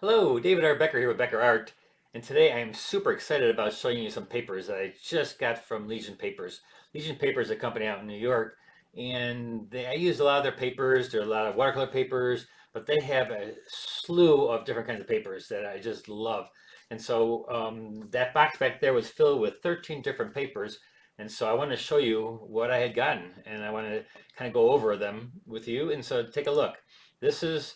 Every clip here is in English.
Hello, David R. Becker here with BeckerArt, and today I am super excited about showing you some papers that I just got from Legion Papers. Legion Papers is a company out in New York, and I use a lot of their papers. There are a lot of watercolor papers, but they have a slew of different kinds of papers that I just love. And so that box back there was filled with 13 different papers, and so I want to show you what I had gotten, and I want to kind of go over them with you. And so take a look. This is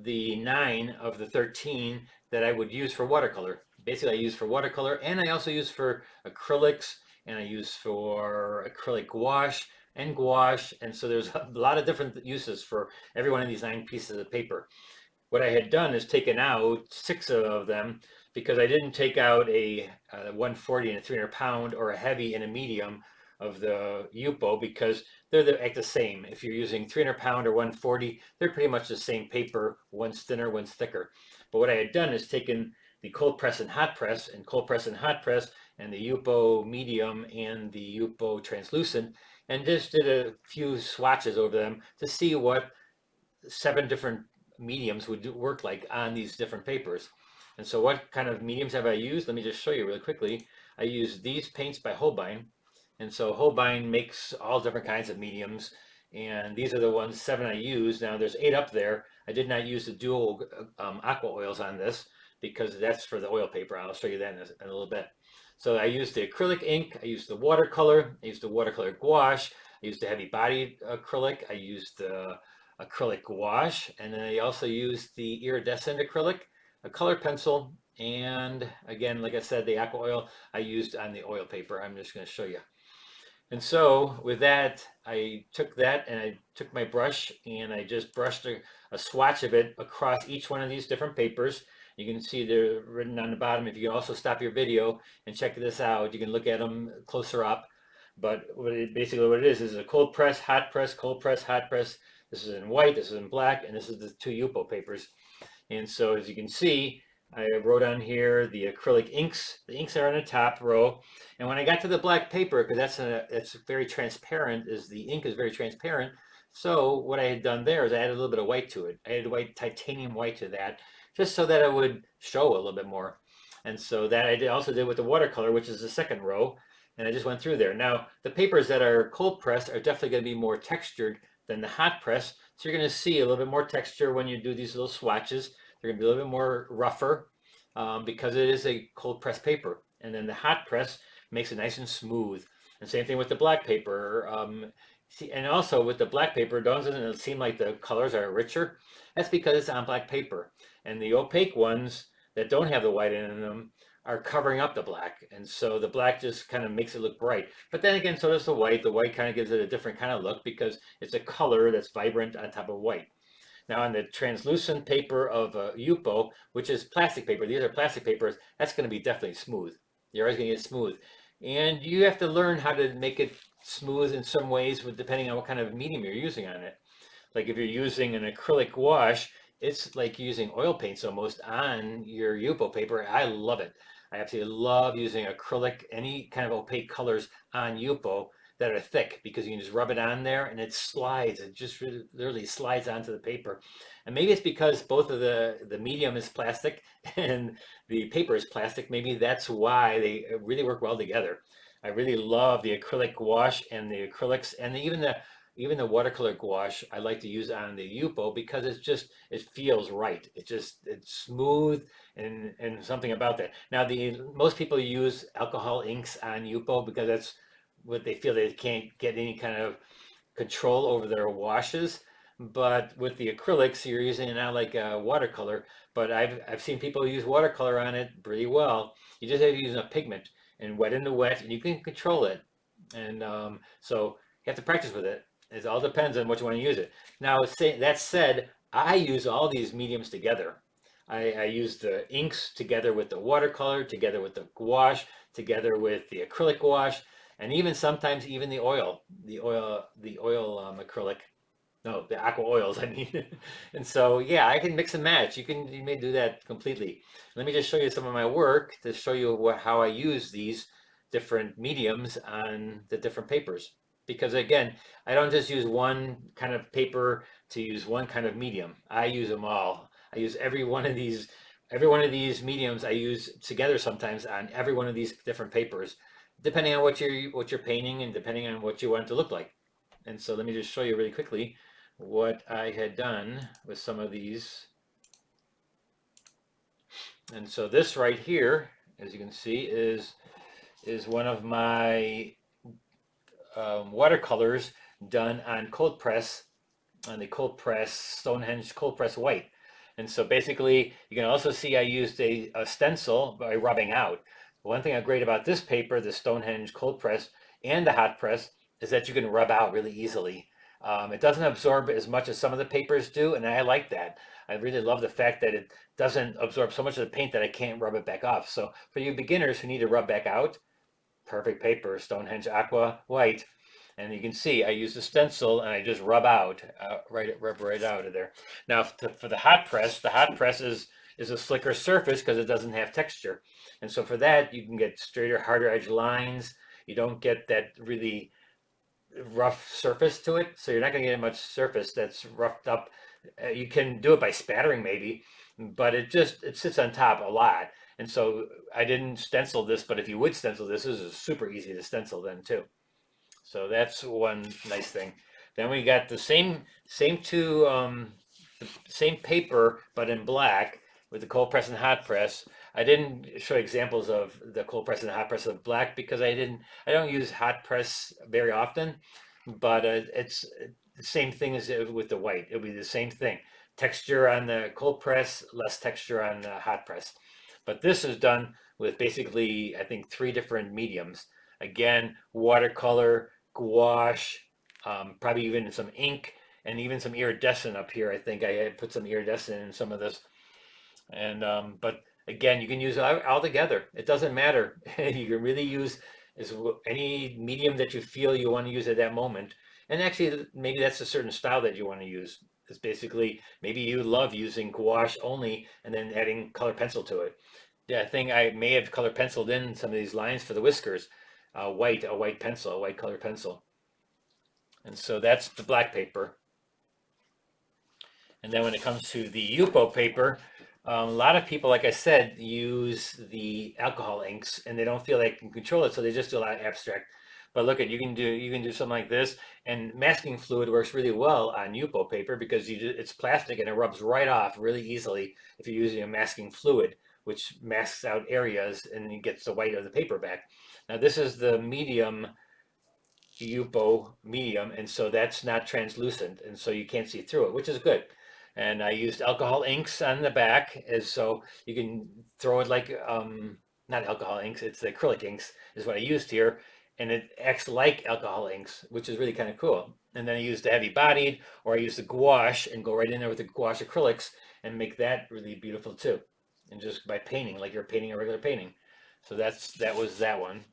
the 9 of the 13 that I would use for watercolor. Basically, I use for watercolor, and I also use for acrylics, and I use for acrylic gouache, and so there's a lot of different uses for every one of these 9 pieces of paper. What I had done is taken out 6 of them because I didn't take out a 140 and a 300 pound or a heavy and a medium of the Yupo because they're the same. If you're using 300 pound or 140, they're pretty much the same paper. One's thinner, one's thicker. But what I had done is taken the cold press and hot press, and the Yupo medium and the Yupo translucent, and just did a few swatches over them to see what 7 different mediums would work like on these different papers. And so what kind of mediums have I used? Let me just show you really quickly. I use these paints by Holbein. And so Holbein makes all different kinds of mediums. And these are the ones, 7 I use. Now there's 8 up there. I did not use the dual aqua oils on this because that's for the oil paper. I'll show you that in a little bit. So I used the acrylic ink, I used the watercolor, I used the watercolor gouache, I used the heavy bodied acrylic, I used the acrylic gouache, and then I also used the iridescent acrylic, a color pencil, and again, like I said, the aqua oil I used on the oil paper. I'm just going to show you. And so with that, I took that and I took my brush and I just brushed a swatch of it across each one of these different papers. You can see they're written on the bottom. If you can also stop your video and check this out, you can look at them closer up. But basically what it is a cold press, hot press, cold press, hot press. This is in white, this is in black, and this is the 2 Yupo papers. And so as you can see, I wrote on here the acrylic inks. The inks are on the top row. And when I got to the black paper, because that's very transparent, is the ink is very transparent. So what I had done there is I added a little bit of white to it. I added white, titanium white to that, just so that it would show a little bit more. And so that also did with the watercolor, which is the second row. And I just went through there. Now, the papers that are cold pressed are definitely going to be more textured than the hot press. So you're going to see a little bit more texture when you do these little swatches. They're going to be a little bit more rougher because it is a cold press paper. And then the hot press makes it nice and smooth. And same thing with the black paper. And also with the black paper, doesn't it seem like the colors are richer? That's because it's on black paper. And the opaque ones that don't have the white in them are covering up the black. And so the black just kind of makes it look bright. But then again, so does the white. The white kind of gives it a different kind of look because it's a color that's vibrant on top of white. Now on the translucent paper of Yupo, which is plastic paper, these are plastic papers, that's going to be definitely smooth. You're always going to get smooth. And you have to learn how to make it smooth in some ways depending on what kind of medium you're using on it. Like if you're using an acrylic gouache, it's like using oil paints almost on your Yupo paper. I love it. I absolutely love using acrylic, any kind of opaque colors on Yupo that are thick because you can just rub it on there and it slides. It just really, literally slides onto the paper. And maybe it's because both of the medium is plastic and the paper is plastic. Maybe that's why they really work well together. I really love the acrylic gouache and the acrylics and even the watercolor gouache I like to use on the Yupo because it feels right. It's smooth and something about that. Now the most people use alcohol inks on Yupo because that's what they feel they can't get any kind of control over their washes. But with the acrylics, you're using it now like a watercolor. But I've seen people use watercolor on it pretty well. You just have to use a pigment and wet into wet, and you can control it. And so you have to practice with it. It all depends on what you want to use it. Now, that said, I use all these mediums together. I use the inks together with the watercolor, together with the gouache, together with the acrylic gouache, and even sometimes even the oil acrylic. No, the aqua oils, I mean. And so, yeah, I can mix and match. You may do that completely. Let me just show you some of my work to show you how I use these different mediums on the different papers. Because again, I don't just use one kind of paper to use one kind of medium. I use them all. I use every one of these every one of these mediums I use together sometimes on every one of these different papers, depending on what you're painting and depending on what you want it to look like. And so let me just show you really quickly what I had done with some of these. And so this right here, as you can see, is one of my watercolors done on cold press, on the cold press Stonehenge cold press white. And so basically, you can also see I used a stencil by rubbing out. One thing great about this paper, the Stonehenge cold press and the hot press, is that you can rub out really easily. It doesn't absorb as much as some of the papers do, and I like that. I really love the fact that it doesn't absorb so much of the paint that I can't rub it back off. So for you beginners who need to rub back out, perfect paper, Stonehenge Aqua White. And you can see I use a stencil and I just rub out, rub right out of there. Now for the hot press is a slicker surface because it doesn't have texture. And so for that, you can get straighter, harder edge lines. You don't get that really rough surface to it. So you're not going to get much surface that's roughed up. You can do it by spattering maybe, but it sits on top a lot. And so I didn't stencil this, but if you would stencil this is super easy to stencil then too. So that's one nice thing. Then we got the same two the same paper but in black with the cold press and hot press. I didn't show examples of the cold press and hot press of black because I don't use hot press very often, but it's the same thing as with the white. It'll be the same thing. Texture on the cold press, less texture on the hot press. But this is done with basically, I think, three different mediums. Again, watercolor, gouache, probably even some ink, and even some iridescent up here. I think I had put some iridescent in some of this. And but again, you can use it all together. It doesn't matter. You can really use any medium that you feel you want to use at that moment. And actually, maybe that's a certain style that you want to use. It's basically maybe you love using gouache only and then adding color pencil to it. Yeah, I think I may have color penciled in some of these lines for the whiskers, a white pencil, a white color pencil. And so that's the black paper. And then when it comes to the Yupo paper, a lot of people, like I said, use the alcohol inks and they don't feel they can control it, so they just do a lot of abstract. But look at you can do something like this, and masking fluid works really well on Yupo paper because it's plastic and it rubs right off really easily if you're using a masking fluid, which masks out areas and it gets the white of the paper back. Now this is the medium Yupo medium, and so that's not translucent, and so you can't see through it, which is good. And I used alcohol inks on the back, as so you can throw it like not alcohol inks, it's the acrylic inks is what I used here, and it acts like alcohol inks, which is really kind of cool. And then I used the heavy bodied, or I used the gouache and go right in there with the gouache acrylics and make that really beautiful too, and just by painting like you're painting a regular painting. So that was that one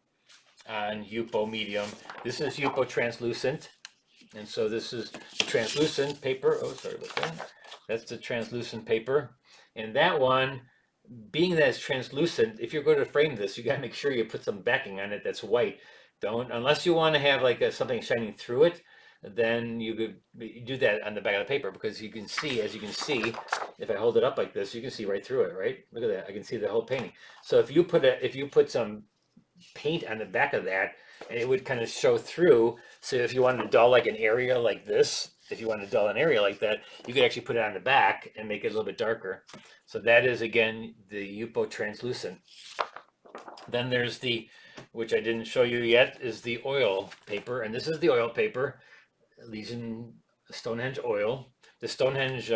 on Yupo medium. This is Yupo translucent. And so this is translucent paper. Oh, sorry about that. That's the translucent paper. And that one, being that it's translucent, if you're going to frame this, you got to make sure you put some backing on it that's white. Don't, unless you want to have like something shining through it, then you could do that on the back of the paper because you can see, as you can see, if I hold it up like this, you can see right through it, right? Look at that. I can see the whole painting. So if you put some paint on the back of that, and it would kind of show through. So if you wanted to dull like an area like this, if you wanted to dull an area like that, you could actually put it on the back and make it a little bit darker. So that is again the Yupo translucent. Then there's the, which I didn't show you yet, is the oil paper, and this is the oil paper, Legion Stonehenge oil. The Stonehenge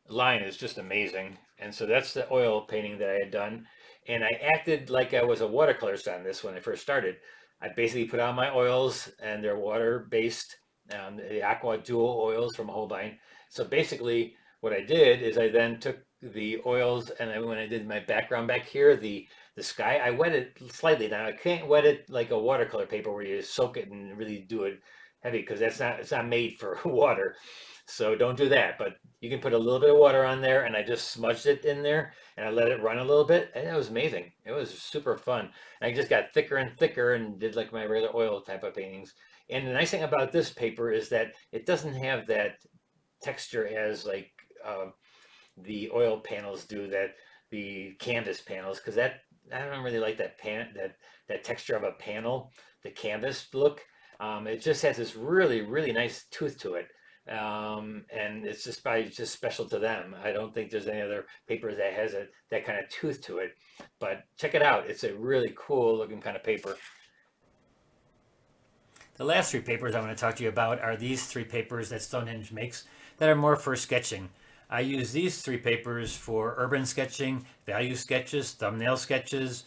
line is just amazing, and so that's the oil painting that I had done. And I acted like I was a watercolorist on this when I first started. I basically put on my oils, and they're water-based, the Aqua Duo oils from Holbein. So basically, what I did is I then took the oils, and then when I did my background back here, the sky, I wet it slightly. Now I can't wet it like a watercolor paper where you soak it and really do it heavy because it's not made for water. So don't do that. But you can put a little bit of water on there, and I just smudged it in there and I let it run a little bit, and it was amazing. It was super fun. And I just got thicker and thicker and did like my regular oil type of paintings. And the nice thing about this paper is that it doesn't have that texture as like the oil panels do, that the canvas panels, because that I don't really like that texture of a panel, the canvas look. It just has this really nice tooth to it. And it's just probably just special to them. I don't think there's any other paper that has that kind of tooth to it. But check it out. It's a really cool looking kind of paper. The last three papers I want to talk to you about are these three papers that Stonehenge makes that are more for sketching. I use these three papers for urban sketching, value sketches, thumbnail sketches,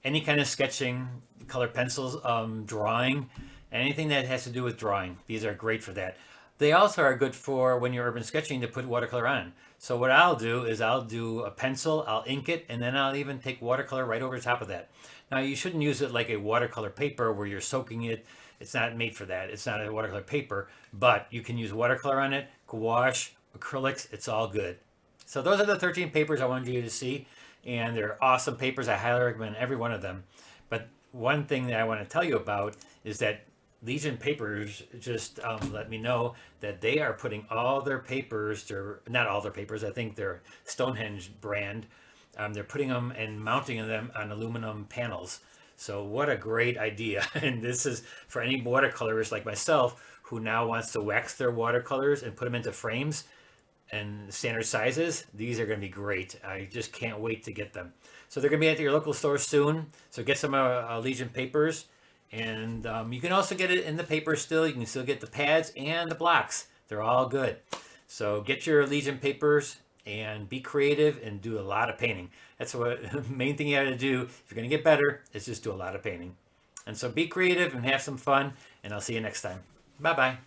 any kind of sketching, color pencils, drawing, anything that has to do with drawing. These are great for that. They also are good for when you're urban sketching to put watercolor on. So what I'll do is I'll do a pencil, I'll ink it, and then I'll even take watercolor right over the top of that. Now you shouldn't use it like a watercolor paper where you're soaking it. It's not made for that. It's not a watercolor paper, but you can use watercolor on it, gouache, acrylics, it's all good. So those are the 13 papers I wanted you to see, and they're awesome papers. I highly recommend every one of them. But one thing that I want to tell you about is that Legion Papers just let me know that they are putting all their papers, not all their papers, I think their Stonehenge brand, they're putting them and mounting them on aluminum panels. So what a great idea. And this is for any watercolorist like myself who now wants to wax their watercolors and put them into frames and standard sizes. These are going to be great. I just can't wait to get them. So they're going to be at your local store soon. So get some Legion papers. And you can also get it in the paper still. You can still get the pads and the blocks. They're all good. So get your Legion papers and be creative and do a lot of painting. That's what the main thing you got to do if you're going to get better is just do a lot of painting. And so be creative and have some fun. And I'll see you next time. Bye-bye.